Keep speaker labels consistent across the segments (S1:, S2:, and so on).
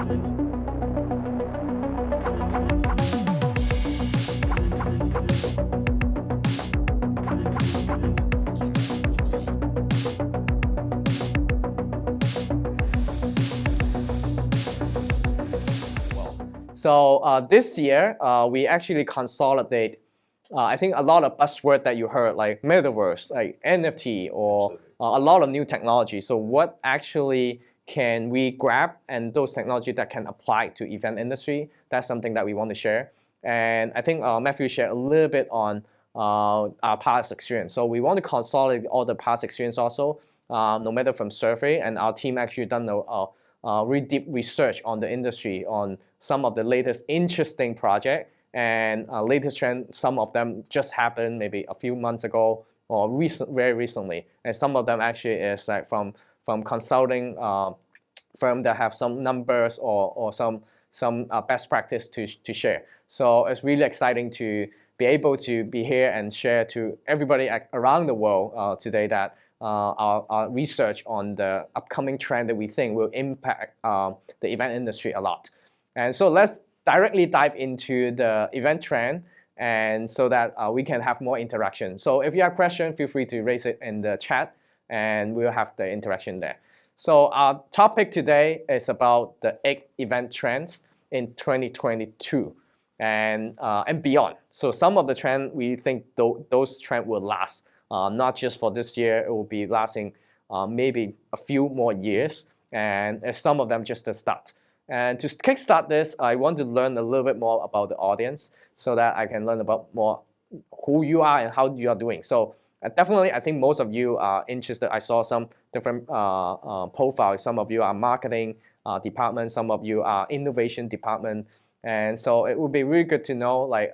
S1: So this year, we actually consolidate, I think a lot of buzzword that you heard, like metaverse, like NFT, or a lot of new technology. So what actually can we grab, and those technology that can apply to event industry, that's something that we want to share. And I think Matthew shared a little bit on our past experience. So we want to consolidate all the past experience also, no matter from survey, and our team actually done really deep research on the industry, on some of the latest interesting project and latest trend. Some of them just happened maybe a few months ago or very recently, and some of them actually is like from consulting firm that have some numbers or some best practice to share. So it's really exciting to be able to be here and share to everybody around the world today that our research on the upcoming trend that we think will impact the event industry a lot. And so let's directly dive into the event trend, and so that we can have more interaction. So if you have questions, feel free to raise it in the chat, and we'll have the interaction there. So our topic today is about the 8 event trends in 2022 and beyond. So some of the trends we think those trends will last, not just for this year. It will be lasting maybe a few more years, and some of them just to start. And to kickstart this, I want to learn a little bit more about the audience so that I can learn about more who you are and how you are doing. So definitely, I think most of you are interested. I saw some different profiles. Some of you are marketing department, some of you are innovation department. And so it would be really good to know like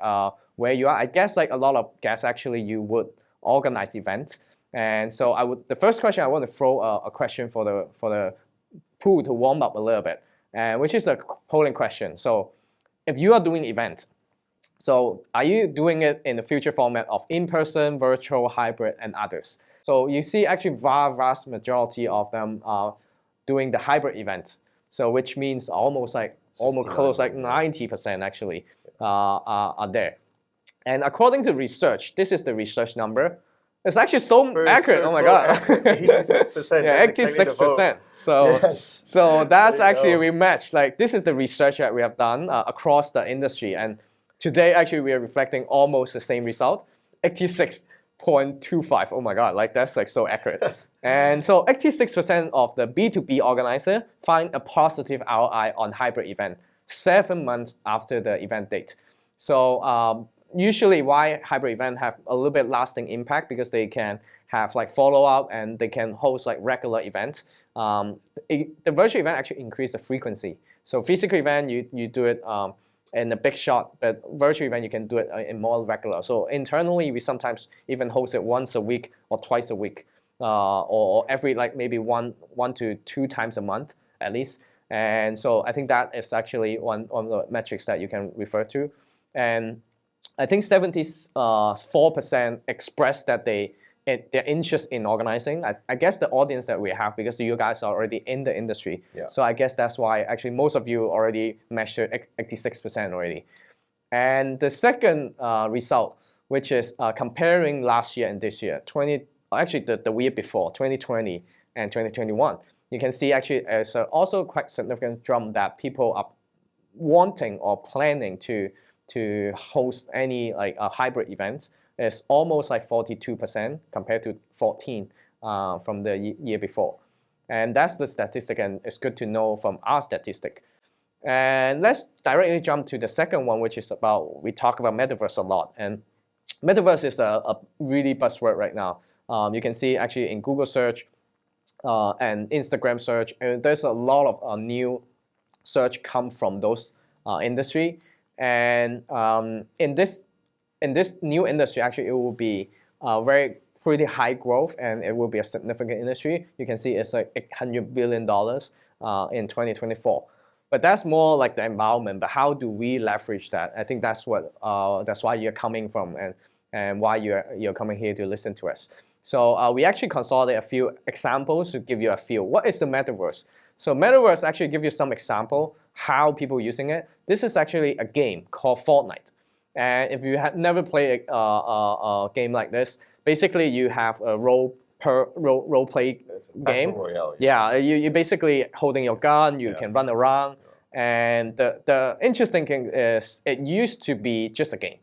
S1: where you are. I guess like a lot of guests actually you would organize events. And so the first question I want to throw a question for the pool to warm up a little bit. Which is a polling question. So if you are doing events, so are you doing it in the future format of in-person, virtual, hybrid, and others? So you see actually vast majority of them are doing the hybrid events. So which means almost close like 90% actually are there. And according to research, this is the research number. It's actually so accurate. Oh my God.
S2: 86%.
S1: Yeah, 86%. So,
S2: yes.
S1: So that's actually we matched. Like this is the research that we have done across the industry. And today actually we are reflecting almost the same result, 86.25. Oh my God, like that's like so accurate. And so 86% of the B2B organizer find a positive ROI on hybrid event 7 months after the event date. So usually why hybrid event have a little bit lasting impact, because they can have like follow-up and they can host like regular events. The virtual event actually increase the frequency. So physical event, you do it in a big shot, but virtual event, you can do it in more regular. So internally, we sometimes even host it once a week or twice a week, or every like maybe one to 2 times a month at least. And so I think that is actually one of the metrics that you can refer to. And I think 74% expressed that their interest in organizing. I guess the audience that we have, because you guys are already in the industry.
S2: Yeah.
S1: So I guess that's why actually most of you already measured 86% already. And the second result, which is comparing last year and this year, actually the year before, 2020 and 2021, you can see actually there's also quite significant jump that people are wanting or planning to host any like hybrid events. It's almost like 42% compared to 14% from the year before. And that's the statistic, and it's good to know from our statistic. And let's directly jump to the second one, which is we talk about metaverse a lot. And metaverse is a really buzzword right now. You can see actually in Google search and Instagram search, and there's a lot of new search come from those industry. And in this new industry, actually, it will be pretty high growth, and it will be a significant industry. You can see it's like $800 billion in 2024. But that's more like the environment. But how do we leverage that? I think that's why you're coming from, and why you're coming here to listen to us. So we actually consolidate a few examples to give you a feel. What is the metaverse? So metaverse actually give you some example how people using it. This is actually a game called Fortnite. And if you have never played a game like this, basically you have a role play game.
S2: Battle Royale.
S1: Yeah, you basically holding your gun, you can run around. And the interesting thing is it used to be just a game.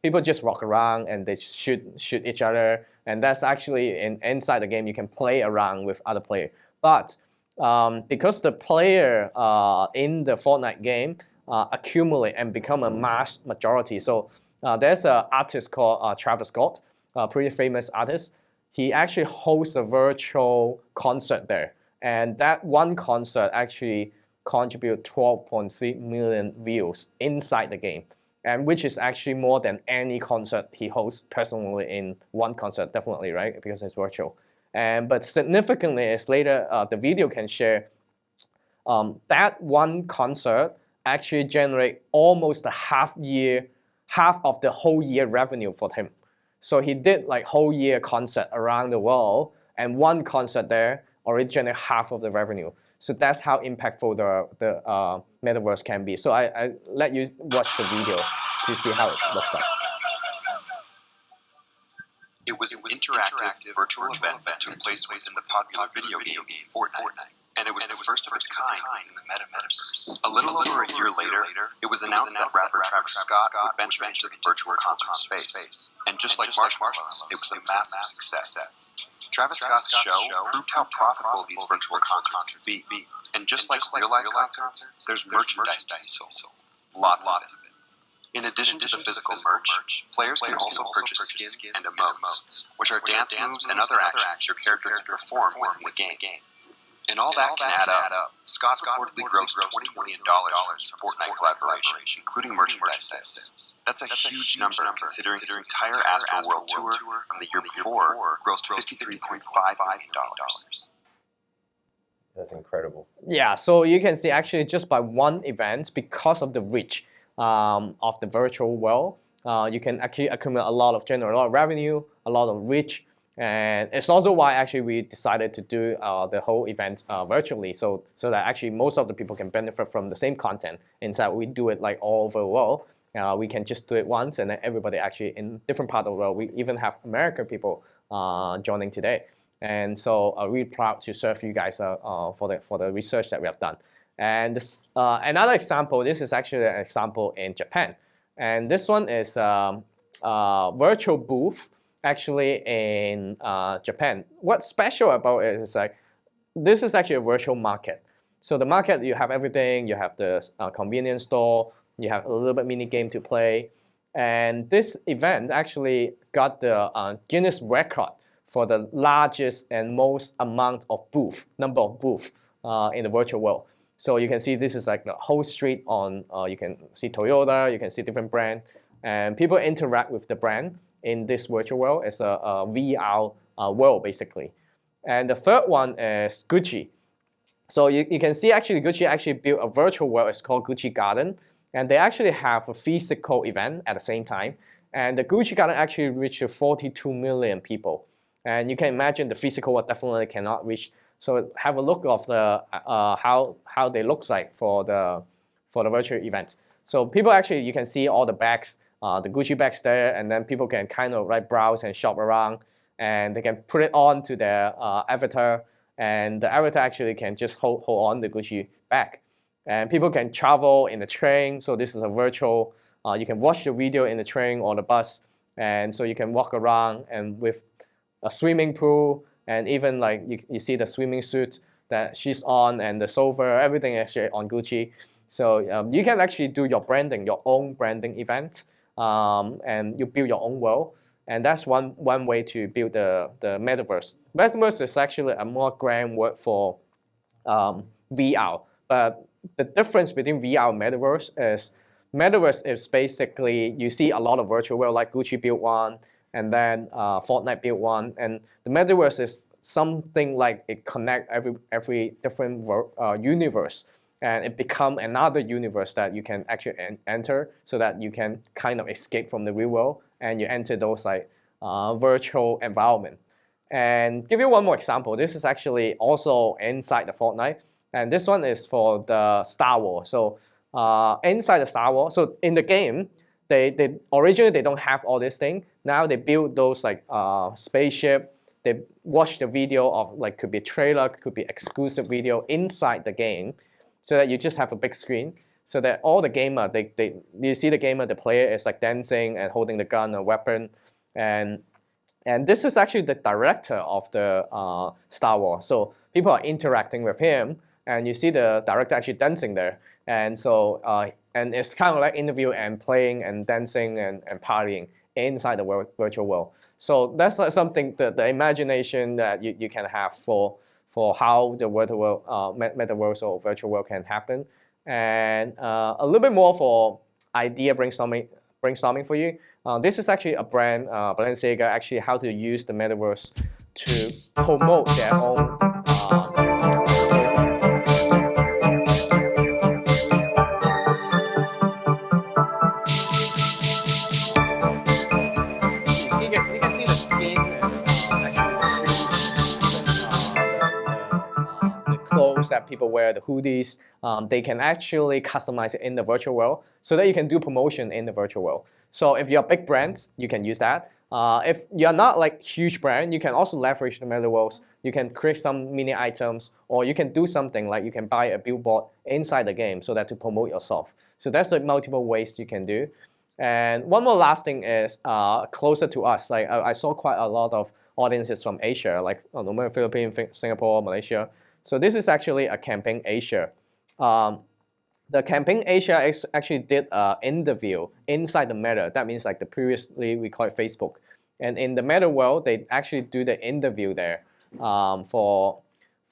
S1: People just walk around and they shoot each other, and that's actually inside the game you can play around with other players. But because the player in the Fortnite game accumulate and become a mass majority, so there's an artist called Travis Scott, a pretty famous artist. He actually hosts a virtual concert there, and that one concert actually contribute 12.3 million views inside the game, and which is actually more than any concert he hosts personally in one concert, definitely, right? Because it's virtual. But significantly is later the video can share that one concert actually generate almost half of the whole year revenue for him. So he did like whole year concert around the world, and one concert there already generate half of the revenue. So that's how impactful the metaverse can be. So I let you watch the video to see how it looks like.
S3: It was an interactive virtual event that took place within the popular video game Fortnite. And it was the first of its kind in the metaverse. A little over a year later, it was announced that rapper Travis Scott would venture into the virtual concert space. And just like Marshmallows, it was a massive success. Travis Scott's show proved how profitable these virtual concerts could be. And just like real-life concerts, there's merchandise to be sold. Lots of it. In addition to the physical merch, players can also purchase skins and emotes, which are dance moves and other actions your character can perform within the game. And all that can add up. Scott reportedly grossed $20 million from his Fortnite collaboration, including merchandise sales. That's a huge number considering his entire Astroworld tour from the year before grossed $53.5 million.
S2: That's incredible.
S1: Yeah, so you can see actually just by one event, because of the reach of the virtual world, you can actually accumulate a lot of revenue, a lot of reach. And it's also why actually we decided to do the whole event virtually, so that actually most of the people can benefit from the same content. Instead, we do it like all over the world. We can just do it once, and then everybody actually in different part of the world. We even have American people joining today, and so really proud to serve you guys for the research that we have done. And this, another example. This is actually an example in Japan, and this one is virtual booth. Actually in Japan. What's special about it is like, this is actually a virtual market. So the market, you have everything, you have the convenience store, you have a little bit mini game to play. And this event actually got the Guinness record for the largest and most number of booths in the virtual world. So you can see this is like the whole street on, you can see Toyota, you can see different brands, and people interact with the brand in this virtual world. It's a VR world basically. And the third one is Gucci. So you can see actually Gucci actually built a virtual world. It's called Gucci Garden, and they actually have a physical event at the same time. And the Gucci Garden actually reached 42 million people. And you can imagine the physical world definitely cannot reach. So have a look of the how they look like for the virtual events. So people actually, you can see all the bags. The Gucci bags there, and then people can kind of like browse and shop around, and they can put it on to their avatar, and the avatar actually can just hold on the Gucci bag. And people can travel in the train, so this is a virtual, you can watch the video in the train or the bus, and so you can walk around, and with a swimming pool, and even like you see the swimming suit that she's on, and the sofa, everything is actually on Gucci. So you can actually do your branding, your own branding event. And you build your own world, and that's one way to build the metaverse. Metaverse is actually a more grand word for VR, but the difference between VR and metaverse is basically you see a lot of virtual world, like Gucci built one, and then Fortnite built one, and the metaverse is something like it connect every different universe. And it become another universe that you can actually enter, so that you can kind of escape from the real world and you enter those like virtual environment. And give you one more example. This is actually also inside the Fortnite. and this one is for the Star Wars. So inside the Star Wars, so in the game, they originally they don't have all this thing. Now they build those like spaceship. They watch the video of like could be trailer, could be exclusive video inside the game, so that you just have a big screen. So that all the gamer, you see the gamer, the player is like dancing and holding the gun or weapon, and this is actually the director of the Star Wars. So people are interacting with him, and you see the director actually dancing there. And so and it's kind of like interview and playing and dancing and partying inside the virtual world. So that's like something that the imagination that you can have for how the virtual world, metaverse or virtual world can happen. And a little bit more for idea brainstorming for you. This is actually a brand, Balenciaga, actually how to use the metaverse to promote their own. You can see the skin and the clothes that people wear, the hoodies. They can actually customize it in the virtual world so that you can do promotion in the virtual world. So if you're big brands, you can use that. If you're not like huge brand, you can also leverage the metaverse. You can create some mini items, or you can do something like you can buy a billboard inside the game so that to promote yourself. So that's the multiple ways you can do. And one more last thing is closer to us. Like I saw quite a lot of audiences from Asia, like Philippines, Singapore, Malaysia. So this is actually a Campaign Asia. The Campaign Asia actually did an interview inside the Meta. That means like previously we call it Facebook. And in the Meta world, they actually do the interview there for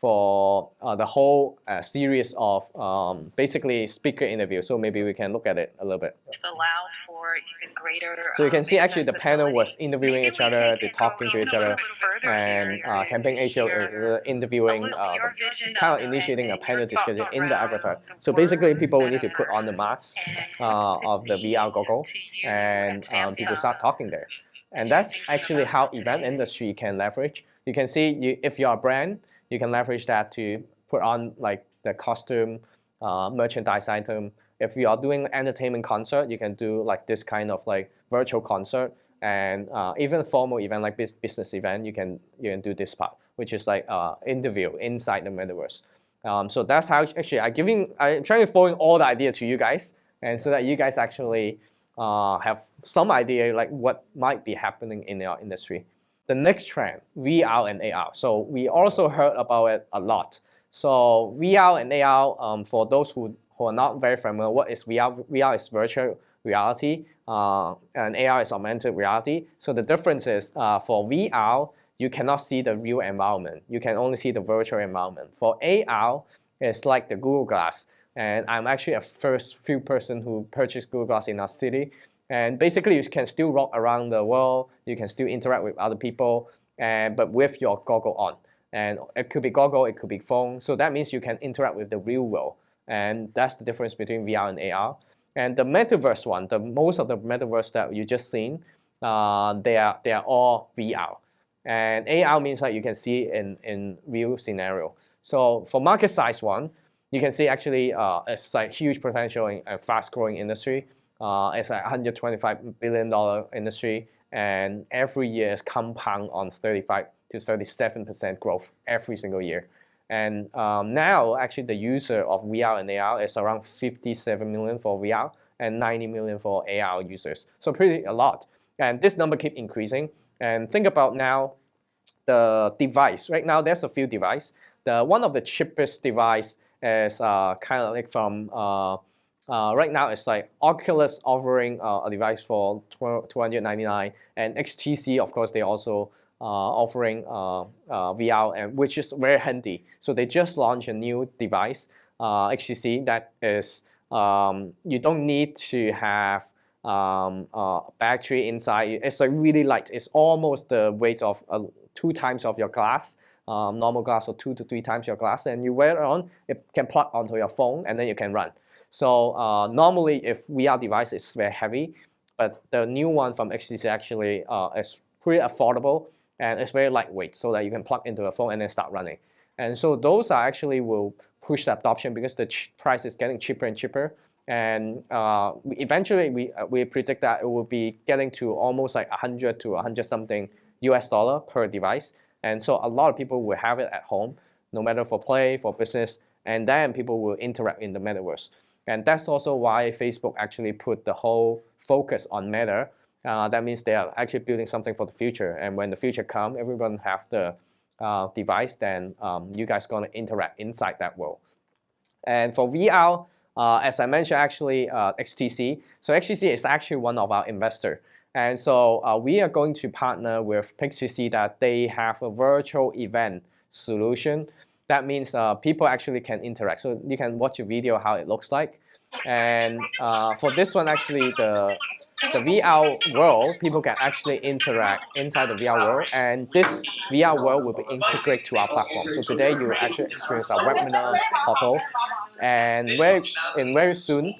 S1: the whole series of basically speaker interview. So maybe we can look at it a little bit.
S2: This allows for even greater.
S1: So you can see actually the panel was interviewing each other, they're talking to each other, and Campaign Asia is interviewing, kind of initiating a panel discussion in the avatar. So basically people need to put on the mask of the VR goggle, and people start talking there. And that's actually how event industry can leverage. You can see if you're a brand, you can leverage that to put on like the costume, merchandise item. If you are doing entertainment concert, you can do like this kind of like virtual concert, and even a formal event like business event, you can do this part, which is like interview inside the metaverse. So that's how actually I'm trying to forward all the idea to you guys, and so that you guys actually have some idea like what might be happening in our industry. The next trend, VR and AR. So we also heard about it a lot. So VR and AR, for those who are not very familiar, what is VR? VR is virtual reality, and AR is augmented reality. So the difference is for VR, you cannot see the real environment. You can only see the virtual environment. For AR, it's like the Google Glass. And I'm actually a few person who purchased Google Glass in our city. And basically, you can still walk around the world. You can still interact with other people, but with your goggle on. And it could be goggle, it could be phone. So that means you can interact with the real world. And that's the difference between VR and AR. And the metaverse one, most of the metaverse that you just seen, they are all VR. And AR means like you can see in real scenario. So for market size one, you can see actually it's like huge potential in a fast growing industry. It's a $125 billion industry, and every year is compound on 35 to 37% growth every single year. And now actually the user of VR and AR is around 57 million for VR and 90 million for AR users. So pretty a lot. And this number keep increasing. And think about now the device. Right now there's a few devices. One of the cheapest device is kind of like from right now it's like Oculus offering a device for $299, and HTC, of course, they also offering VR, and which is very handy. So they just launched a new device, HTC, that is you don't need to have battery inside. It's like really light. It's almost the weight of 2 times of your glass. Normal glass, or 2 to 3 times your glass, and you wear it on, it can plug onto your phone, and then you can run. So normally, if VR device is very heavy, but the new one from HTC actually is pretty affordable, and it's very lightweight, so that you can plug into a phone and then start running. And so those are actually will push the adoption because the price is getting cheaper and cheaper. And eventually we predict that it will be getting to almost like 100 to 100 something US dollar per device. And so a lot of people will have it at home, no matter for play, for business, and then people will interact in the metaverse. And that's also why Facebook actually put the whole focus on Meta. That means they are actually building something for the future. And when the future comes, everyone have the device, then you guys gonna interact inside that world. And for VR, as I mentioned, actually HTC. So HTC is actually one of our investors. And so we are going to partner with HTC that they have a virtual event solution. That means people actually can interact. So you can watch a video how it looks like. And for this one, actually, the VR world, people can actually interact inside the VR world. And this VR world will be integrated to our platform. So today you will actually experience our webinar portal. And very soon,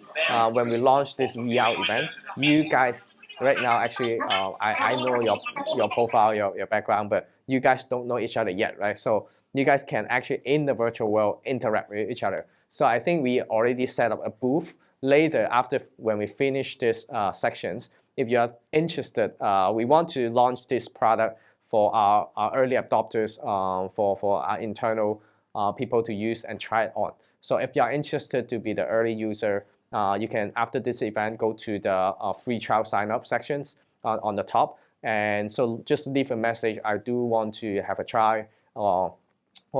S1: when we launch this VR event, you guys right now actually, I know your profile, your background, but you guys don't know each other yet, right? So you guys can actually in the virtual world interact with each other. So I think we already set up a booth later after when we finish this sections. If you are interested, we want to launch this product for our early adopters, for our internal people to use and try it on. So if you are interested to be the early user, you can, after this event, go to the free trial sign up sections on the top. And so just leave a message, I do want to have a try, or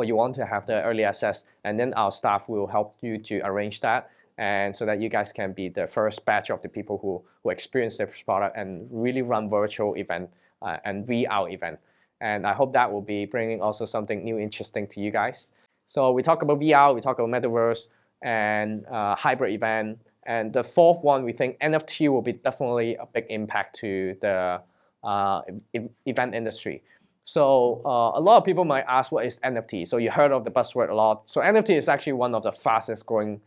S1: you want to have the early access, and then our staff will help you to arrange that, and so that you guys can be the first batch of the people who experience this product and really run virtual event and VR event. And I hope that will be bringing also something new, interesting to you guys. So we talk about VR, we talk about metaverse and hybrid event. And the fourth one, we think NFT will be definitely a big impact to the event industry. So a lot of people might ask, what is NFT? So you heard of the buzzword a lot. So NFT is actually one of the fastest growing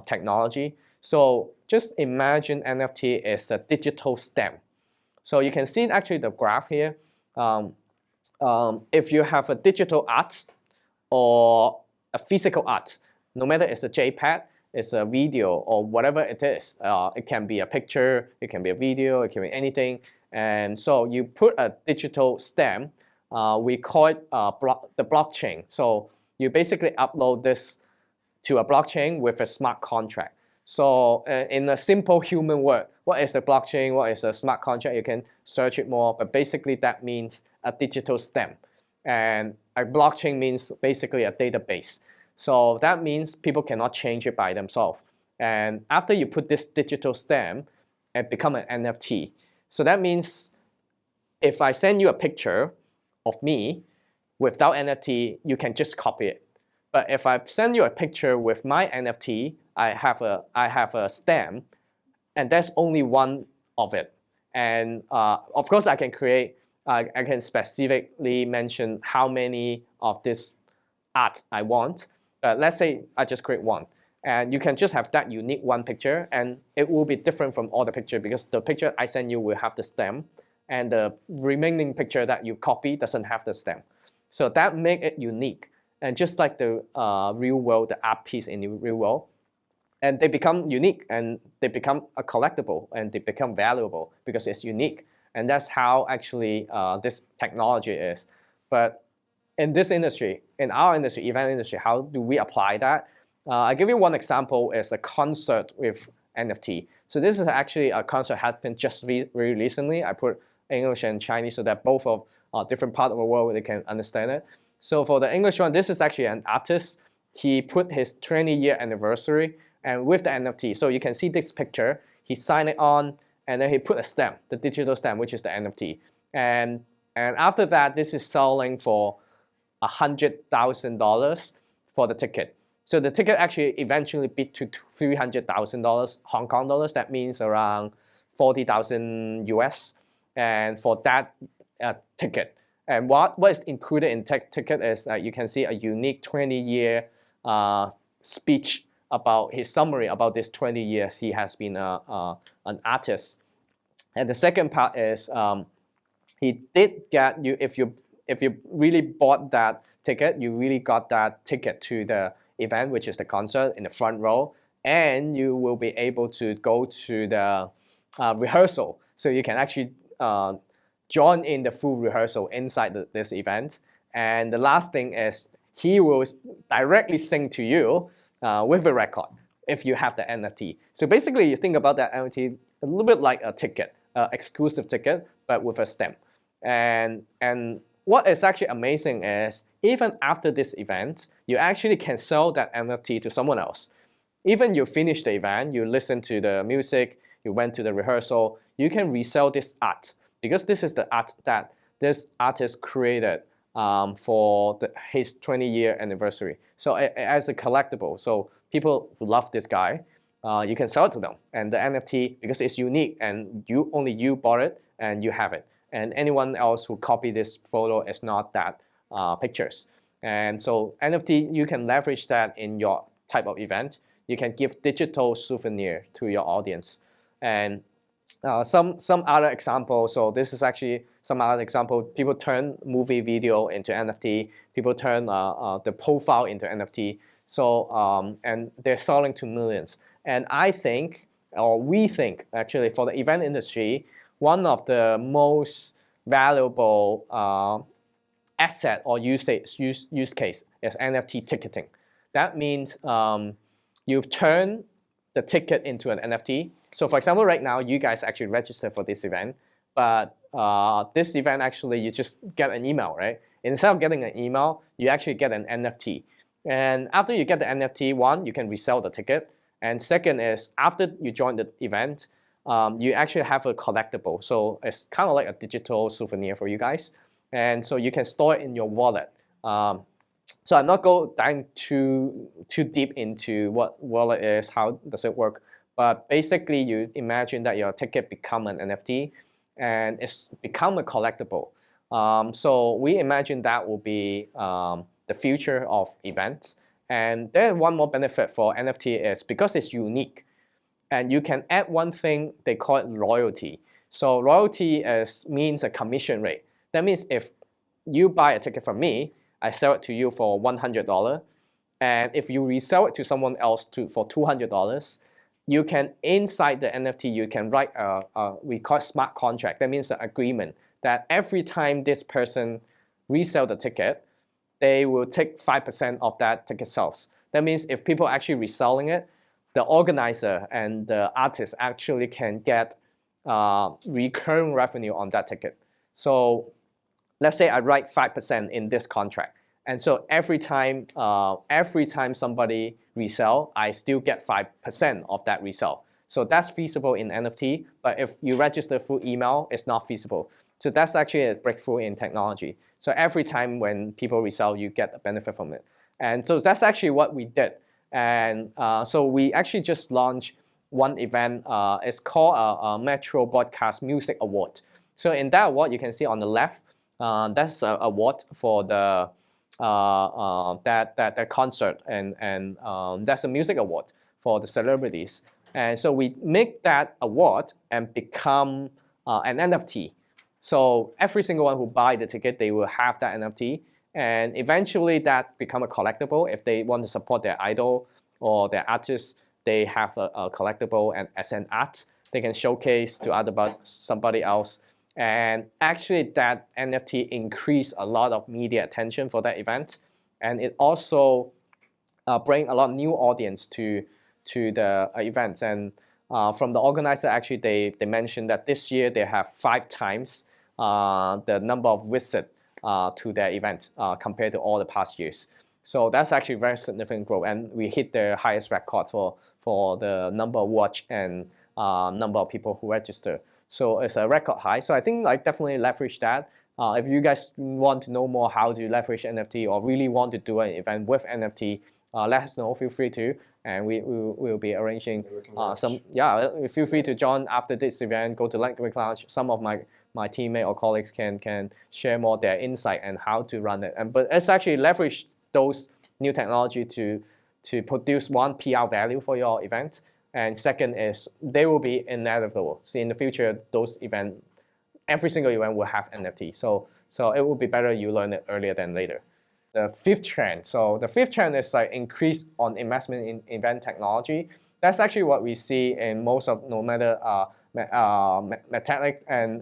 S1: technology. So just imagine NFT is a digital stamp. So you can see actually the graph here. If you have a digital art or a physical art, no matter it's a JPEG, it's a video, or whatever it is, it can be a picture, it can be a video, it can be anything. And so you put a digital stamp, we call it the blockchain. So you basically upload this to a blockchain with a smart contract. So in a simple human word, what is a blockchain, what is a smart contract? You can search it more, but basically that means a digital stamp. And a blockchain means basically a database. So that means people cannot change it by themselves. And after you put this digital stamp, it becomes an NFT. So that means if I send you a picture of me without NFT, you can just copy it. But if I send you a picture with my NFT, I have a stamp, and there's only one of it. And of course, I can specifically mention how many of this art I want. Let's say I just create one. And you can just have that unique one picture, and it will be different from all the pictures because the picture I send you will have the stamp, and the remaining picture that you copy doesn't have the stamp. So that makes it unique. And just like the real world, the art piece in the real world, and they become unique, and they become a collectible, and they become valuable because it's unique. And that's how actually this technology is. But in this industry, in our industry, event industry, how do we apply that? I'll give you one example is a concert with NFT. So this is actually a concert happened just very recently. I put English and Chinese so that both of different parts of the world they can understand it. So for the English one, this is actually an artist. He put his 20-year anniversary and with the NFT. So you can see this picture. He signed it on, and then he put a stamp, the digital stamp, which is the NFT. And after that, this is selling for $100,000 for the ticket. So the ticket actually eventually beat to $300,000 Hong Kong dollars. That means around 40,000 US. And for that ticket. And what is included in ticket is you can see a unique 20-year speech about his summary about this 20 years he has been an artist. And the second part is he did get you if you really bought that ticket, you really got that ticket to the event, which is the concert, in the front row, and you will be able to go to the rehearsal. So you can actually join in the full rehearsal inside this event. And the last thing is he will directly sing to you with a record if you have the NFT. So basically, you think about that NFT a little bit like a ticket, exclusive ticket, but with a stamp. And what is actually amazing is even after this event, you actually can sell that NFT to someone else. Even you finish the event, you listen to the music, you went to the rehearsal, you can resell this art because this is the art that this artist created for his 20-year anniversary. So as a collectible, so people who love this guy, you can sell it to them. And the NFT, because it's unique and only you bought it and you have it. And anyone else who copy this photo is not that pictures. And so NFT, you can leverage that in your type of event. You can give digital souvenir to your audience. And some other examples, so this is actually some other example. People turn movie video into NFT. People turn the profile into NFT. So, and they're selling to millions. And I think, or we think actually, for the event industry, one of the most valuable asset or use case is NFT ticketing. That means you turn the ticket into an NFT. So for example, right now, you guys actually register for this event, but this event actually, you just get an email, right? Instead of getting an email, you actually get an NFT. And after you get the NFT, one, you can resell the ticket. And second is, after you join the event, you actually have a collectible. So it's kind of like a digital souvenir for you guys. And so you can store it in your wallet. So I'm not going too deep into what wallet is, how does it work. But basically, you imagine that your ticket become an NFT and it's become a collectible. So we imagine that will be the future of events. And then one more benefit for NFT is because it's unique. And you can add one thing, they call it royalty. So royalty means a commission rate. That means if you buy a ticket from me, I sell it to you for $100. And if you resell it to someone else for $200, you can, inside the NFT, you can write we call it smart contract. That means an agreement that every time this person resell the ticket, they will take 5% of that ticket sales. That means if people are actually reselling it, the organizer and the artist actually can get recurring revenue on that ticket. So let's say I write 5% in this contract. And so every time somebody resell, I still get 5% of that resell. So that's feasible in NFT, but if you register through email, it's not feasible. So that's actually a breakthrough in technology. So every time when people resell, you get a benefit from it. And so that's actually what we did. And so we actually just launched one event. It's called a Metro Broadcast Music Award. So in that award, you can see on the left, that's an award for the that concert, and that's a music award for the celebrities. And so we make that award and become an NFT. So every single one who buy the ticket, they will have that NFT. And eventually that become a collectible. If they want to support their idol or their artist, they have a collectible and as an art, they can showcase to somebody else. And actually that NFT increased a lot of media attention for that event. And it also bring a lot of new audience to the events. And from the organizer, actually, they mentioned that this year they have 5 times the number of visits to their event compared to all the past years. So that's actually very significant growth. And we hit the highest record for the number of watch and number of people who register. So it's a record high. So I think definitely leverage that. If you guys want to know more how to leverage NFT or really want to do an event with NFT, let us know. Feel free to, and we will be arranging some. Yeah, feel free to join after this event. Go to Lightweight Lounge. Some of my teammates or colleagues can share more their insight and how to run it. But it's actually leverage those new technology to produce one PR value for your event. And second is they will be inevitable. See, in the future, those events, every single event will have NFT. So it will be better you learn it earlier than later. the fifth trend. So the fifth trend is like increase on investment in event technology. That's actually what we see in most of, no matter Metallic and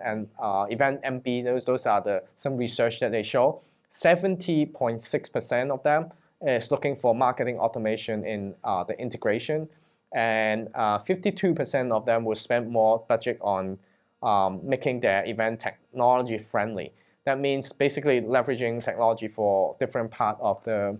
S1: Event MB. Those are some research that they show. 70.6% of them is looking for marketing automation in the integration, and 52% of them will spend more budget on making their event technology friendly. That means basically leveraging technology for different part of the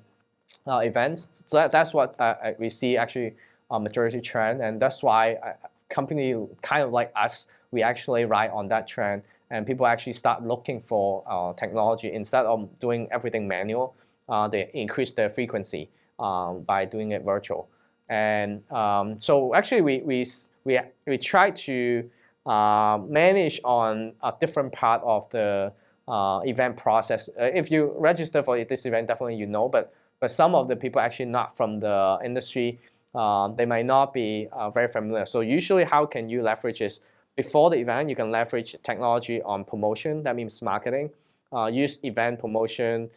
S1: events. So that's what we see actually a majority trend, and that's why a company kind of like us, we actually ride on that trend, and people actually start looking for technology instead of doing everything manual. They increase their frequency by doing it virtual, and so actually we try to manage on a different part of the event process. If you register for this event, definitely you know, but some of the people actually not from the industry, they might not be very familiar. So usually how can you leverage is, before the event, you can leverage technology on promotion. That means marketing. Use event promotion,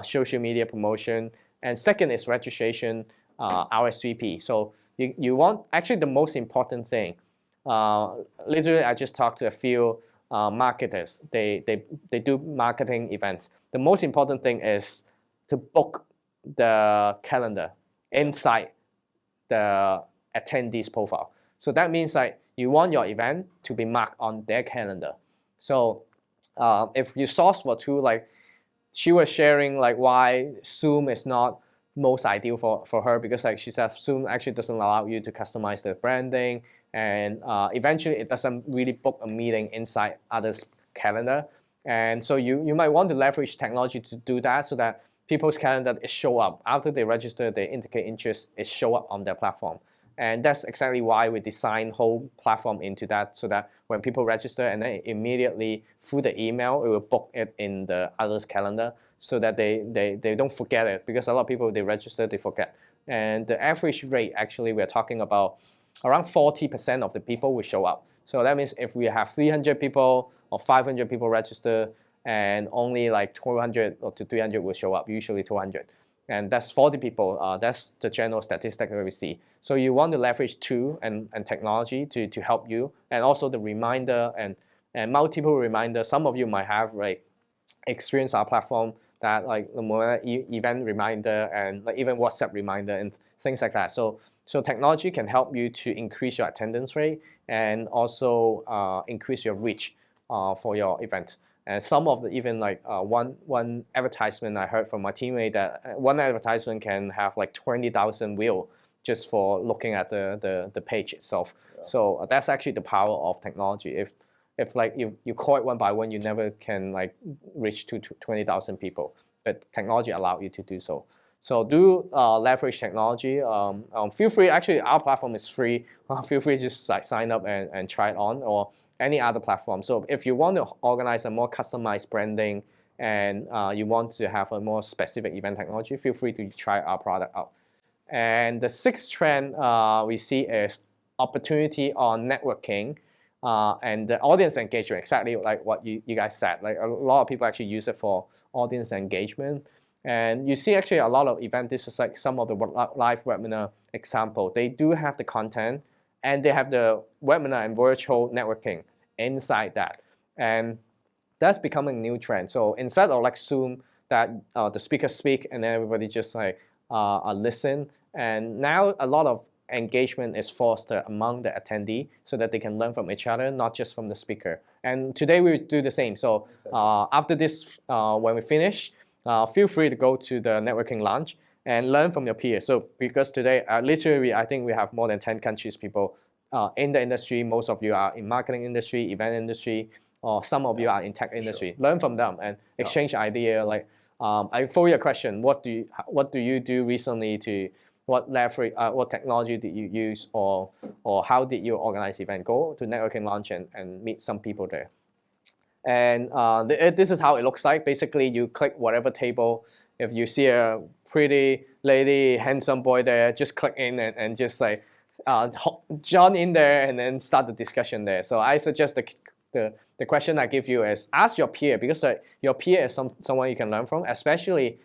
S1: social media promotion. And second is registration, RSVP. So you want, actually the most important thing, literally I just talked to a few marketers. They do marketing events. The most important thing is to book the calendar inside the attendees profile. So that means like you want your event to be marked on their calendar. So if you source for tool, like she was sharing like why Zoom is not most ideal for her, because like she said, Zoom actually doesn't allow you to customize the branding, and eventually it doesn't really book a meeting inside others' calendar. And so you might want to leverage technology to do that, so that people's calendar is show up after they register, they indicate interest, it show up on their platform. And that's exactly why we design whole platform into that, so that when people register and then immediately through the email, it will book it in the others' calendar, so that they don't forget it, because a lot of people, they register, they forget. And the average rate, actually, we're talking about around 40% of the people will show up. So that means if we have 300 people or 500 people register, and only like 200 or to 300 will show up, usually 200. And that's 40 people. That's the general statistic that we see. So you want to leverage tool and technology to help you, and also the reminder and multiple reminders. Some of you might have like experienced our platform, that like the event reminder and like even WhatsApp reminder and things like that. So technology can help you to increase your attendance rate, and also increase your reach for your events. And some of the even like one advertisement I heard from my teammate, that one advertisement can have like 20,000 views just for looking at the page itself. Yeah. So that's actually the power of technology. If like you call it one by one, you never can like reach to 20,000 people, but technology allows you to do so. So do leverage technology. Feel free, actually our platform is free. Feel free to just like sign up and try it on, or any other platform. So if you want to organize a more customized branding, and you want to have a more specific event technology, feel free to try our product out. And the sixth trend we see is opportunity on networking and the audience engagement, exactly like what you guys said. Like a lot of people actually use it for audience engagement. And you see actually a lot of events, this is like some of the live webinar example. They do have the content, and they have the webinar and virtual networking inside that. And that's becoming a new trend. So instead of like Zoom, that the speaker speak and then everybody just like listen, and now a lot of engagement is fostered among the attendee, so that they can learn from each other, not just from the speaker. And today we do the same. So after this, when we finish, feel free to go to the networking lounge and learn from your peers. So because today, literally, I think we have more than 10 countries people in the industry. Most of you are in marketing industry, event industry, or some of you are in tech industry. Sure. Learn from them and exchange idea. Like, I follow your question. What do you do recently to what technology did you use, or how did you organize event? Go to networking launch and meet some people there. And this is how it looks like. Basically, you click whatever table. If you see a pretty lady, handsome boy there, just click in and just like join in there and then start the discussion there. So I suggest the question I give you is ask your peer, because your peer is someone you can learn from, especially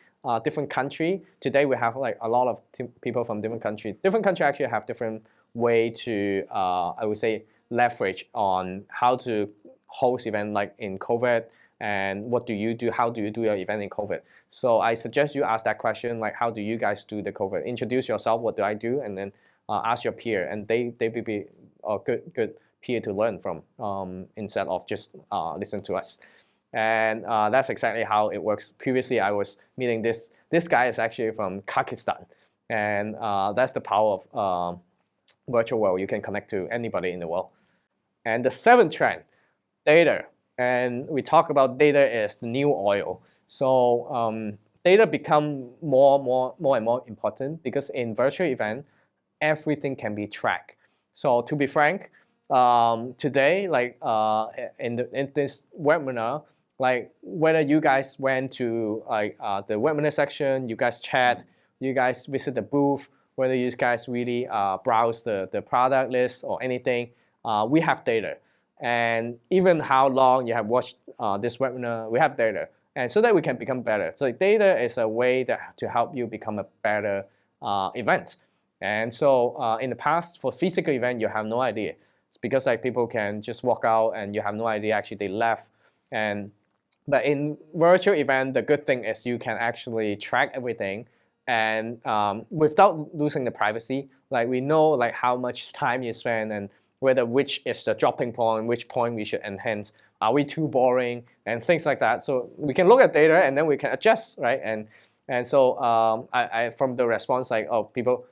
S1: different country. Today we have like a lot of people from different countries. Different countries actually have different way to, I would say, leverage on how to host event like in COVID, and what do you do? How do you do your event in COVID? So I suggest you ask that question, like how do you guys do the COVID? Introduce yourself, what do I do? And then ask your peer, and they will be a good peer to learn from, instead of just listen to us. And that's exactly how it works. Previously, I was meeting this guy is actually from Kyrgyzstan, and that's the power of virtual world. You can connect to anybody in the world. And the seventh trend, data. And we talk about data as the new oil. So data become more and more important, because in virtual event, everything can be tracked. So to be frank, today, like in this webinar, like whether you guys went to like the webinar section, you guys chat, you guys visit the booth, whether you guys really browse the product list or anything, we have data. And even how long you have watched this webinar, we have data. And so that we can become better. So data is a way to help you become a better event. And so in the past, for physical event, you have no idea. It's because like people can just walk out and you have no idea actually they left. But in virtual event, the good thing is you can actually track everything, and without losing the privacy. Like we know like how much time you spend, and whether which is the dropping point, which point we should enhance. Are we too boring, and things like that. So we can look at data and then we can adjust, right? And so I from the response, like people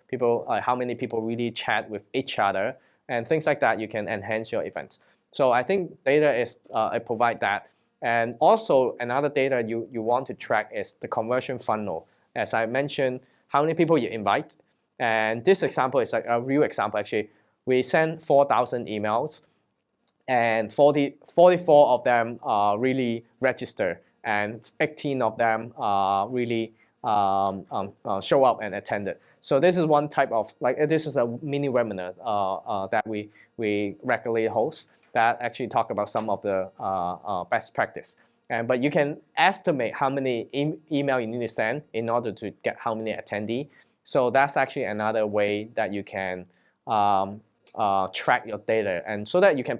S1: how many people really chat with each other and things like that, you can enhance your events. So I think data is I provide that. And also another data you want to track is the conversion funnel. As I mentioned, how many people you invite. And this example is like a real example actually. We sent 4,000 emails, and 44 of them really register, and 18 of them really show up and attended. So this is one type of, like this is a mini webinar that we regularly host that actually talk about some of the best practice. But you can estimate how many email you need to send in order to get how many attendee. So that's actually another way that you can track your data, and so that you can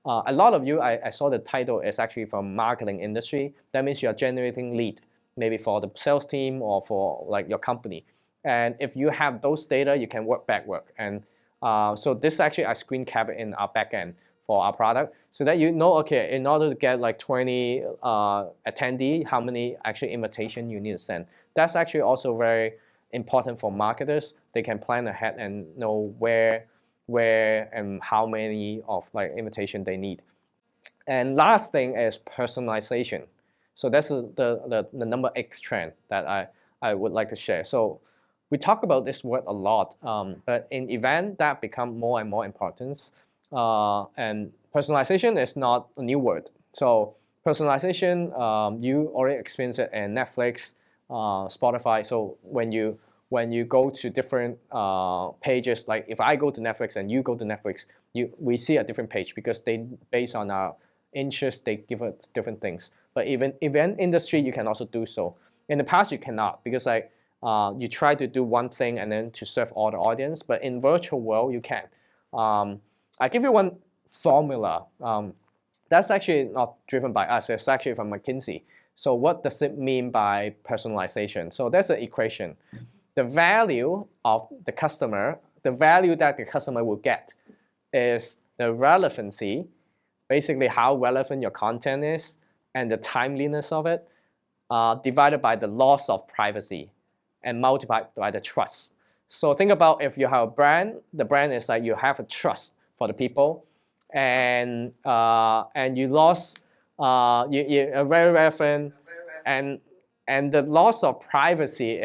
S1: a lot of you, I saw the title is actually from marketing industry. That means you're generating lead, maybe for the sales team or for like your company. And if you have those data, you can work backward. And so this actually I screen cap it in our backend for our product, so that you know, okay, in order to get like 20 attendee, how many actually invitation you need to send. That's actually also very important for marketers. They can plan ahead and know where and how many of like invitation they need. And last thing is personalization. So that's the number 8 trend that I would like to share. So we talk about this word a lot, but in event that become more and more important. And personalization is not a new word. So personalization, you already experienced it in Netflix, Spotify. So when you go to different pages, like if I go to Netflix and you go to Netflix, we see a different page, because they based on our interests, they give us different things. But even event industry, you can also do so. In the past, you cannot, because like you try to do one thing and then to serve all the audience. But in virtual world, you can. I give you one formula. That's actually not driven by us. It's actually from McKinsey. So what does it mean by personalization? So there's an equation. The value of the customer, the value that the customer will get, is the relevancy, basically how relevant your content is, and the timeliness of it, divided by the loss of privacy, and multiplied by the trust. So think about if you have a brand, the brand is like you have a trust for the people, and you lost, you're very relevant, and the loss of privacy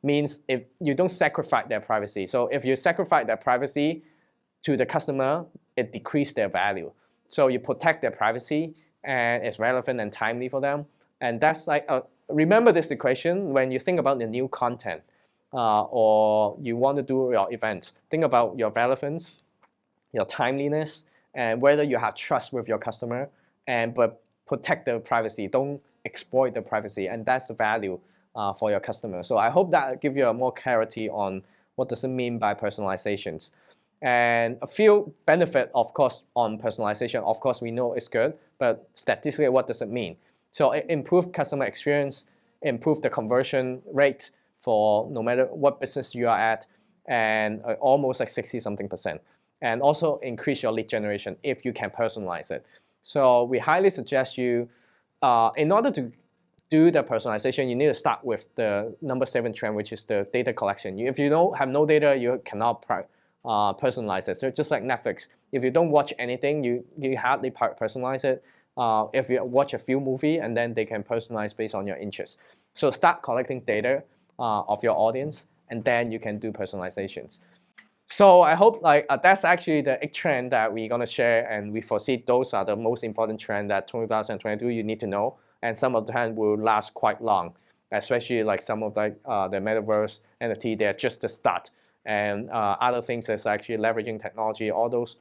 S1: means if you don't sacrifice their privacy. So if you sacrifice their privacy to the customer, it decreases their value. So you protect their privacy, and it's relevant and timely for them. And that's like, remember this equation when you think about the new content, or you want to do your events. Think about your relevance, your timeliness, and whether you have trust with your customer, but protect their privacy. Don't exploit the privacy, and that's the value for your customer. So I hope that give you a more clarity on what does it mean by personalizations. And a few benefit, of course, on personalization. Of course, we know it's good, but statistically, what does it mean? So it improve customer experience, improve the conversion rate for no matter what business you are at, and almost like 60-something%. And also increase your lead generation if you can personalize it. So we highly suggest you, in order to do the personalization, you need to start with the number 7 trend, which is the data collection. If you don't have no data, you cannot personalize it. So just like Netflix, if you don't watch anything, you hardly personalize it. If you watch a few movies, and then they can personalize based on your interests. So start collecting data of your audience, and then you can do personalizations. So I hope that's actually the 8 trend that we're gonna share, and we foresee those are the most important trend that 2022 you need to know, and some of them will last quite long, especially like some of the metaverse, NFT, they're just the start. And other things is actually leveraging technology. All those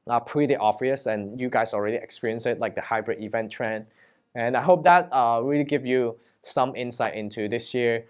S1: are pretty obvious, and you guys already experienced it, like the hybrid event trend. And I hope that really give you some insight into this year